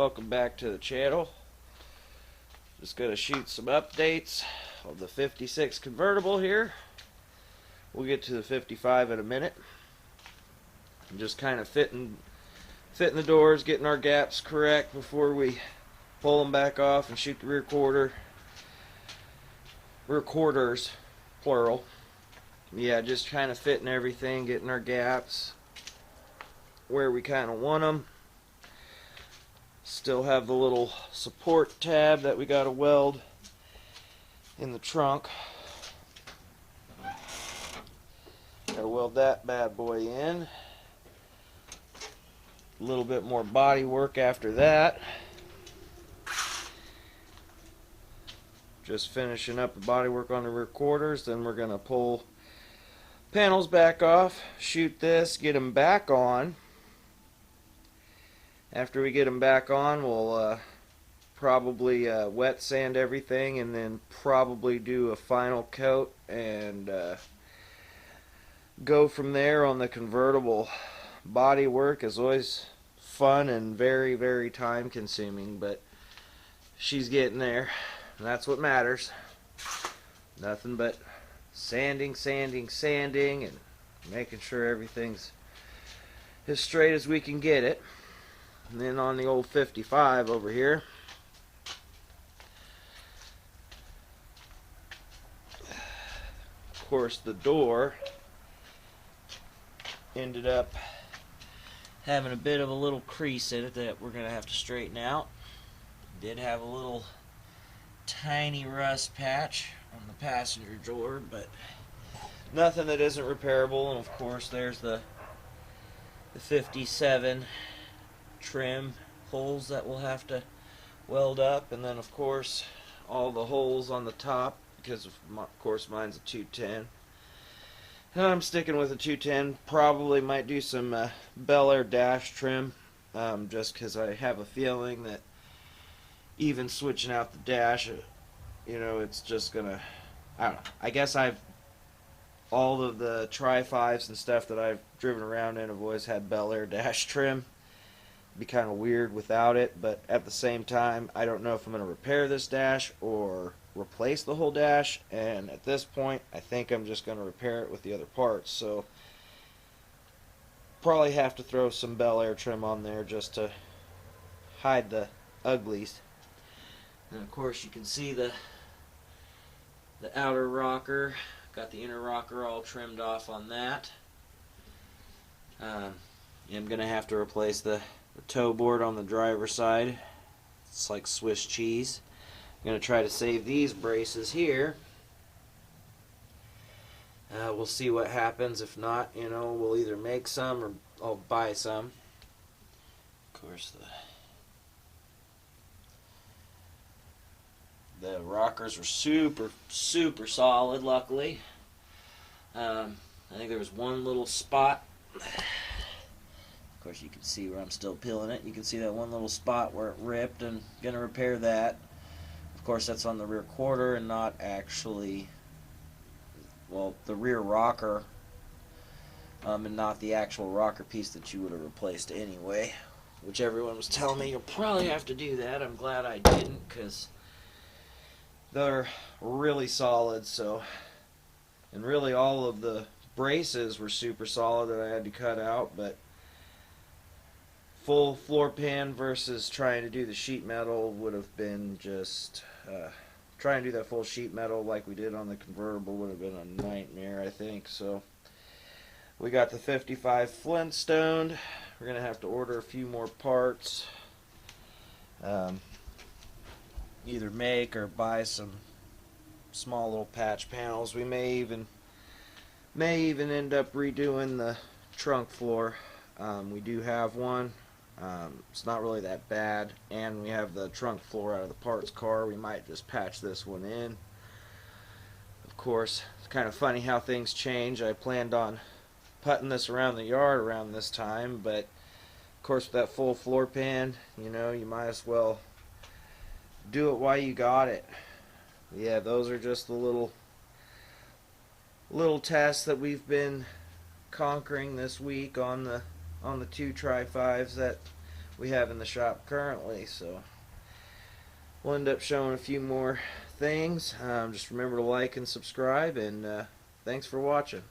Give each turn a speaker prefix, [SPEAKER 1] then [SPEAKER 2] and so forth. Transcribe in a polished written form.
[SPEAKER 1] welcome back to the channel. Just gonna shoot some updates of the 56 convertible here. We'll get to the 55 in a minute. I'm just kind of fitting the doors, getting our gaps correct before we pull them back off and shoot the rear quarters, plural. Yeah, just kind of fitting everything, getting our gaps where we kind of want them. Still have the little support tab that we got to weld in the trunk. Got to weld that bad boy in. A little bit more body work after that. Just finishing up the body work on the rear quarters. Then we're going to pull panels back off, shoot this, get them back on. After we get them back on, we'll probably wet sand everything and then probably do a final coat and go from there on the convertible. Body work is always fun and very, very time consuming, but she's getting there, and that's what matters. Nothing but sanding, and making sure everything's as straight as we can get it. And then on the old 55 over here, of course, the door ended up having a bit of a little crease in it that we're going to have to straighten out. Did have a little tiny rust patch on the passenger door, but nothing that isn't repairable. And of course, there's the 57 trim holes that we'll have to weld up, and then of course all the holes on the top, because of course mine's a 210 and I'm sticking with a 210. Probably might do some Bel Air dash trim, just because I have a feeling that even switching out the dash, you know, it's just gonna, I don't know, I guess all of the Tri-5s and stuff that I've driven around in have always had Bel Air dash trim. Be kind of weird without it, but at the same time, I don't know if I'm going to repair this dash or replace the whole dash, and at this point I think I'm just going to repair it with the other parts. So probably have to throw some Bel Air trim on there just to hide the uglies. And of course you can see the outer rocker. Got the inner rocker all trimmed off on that. I'm going to have to replace the toe board on the driver's side. It's like Swiss cheese. I'm going to try to save these braces here. We'll see what happens. If not, you know, we'll either make some or I'll buy some. Of course, the rockers were super solid, luckily. I think there was one little spot. Of course, you can see where I'm still peeling it. You can see that one little spot where it ripped, and going to repair that. Of course, that's on the rear quarter and not actually, well, the rear rocker, and not the actual rocker piece that you would have replaced anyway, which everyone was telling me you'll probably have to do that. I'm glad I didn't, because they're really solid. So, and really all of the braces were super solid that I had to cut out, but full floor pan versus trying to do the sheet metal would have been just trying to do that full sheet metal like we did on the convertible would have been a nightmare, I think. So we got the 55 Flintstone. We're gonna have to order a few more parts, either make or buy some small little patch panels. We may even end up redoing the trunk floor. We do have one. It's not really that bad, and we have the trunk floor out of the parts car. We might just patch this one in. Of course, it's kind of funny how things change. I planned on putting this around the yard around this time, but of course with that full floor pan, you know, you might as well do it while you got it. Yeah, those are just the little tests that we've been conquering this week on the two Tri-5s that we have in the shop currently. So we'll end up showing a few more things. Just remember to like and subscribe, and thanks for watching.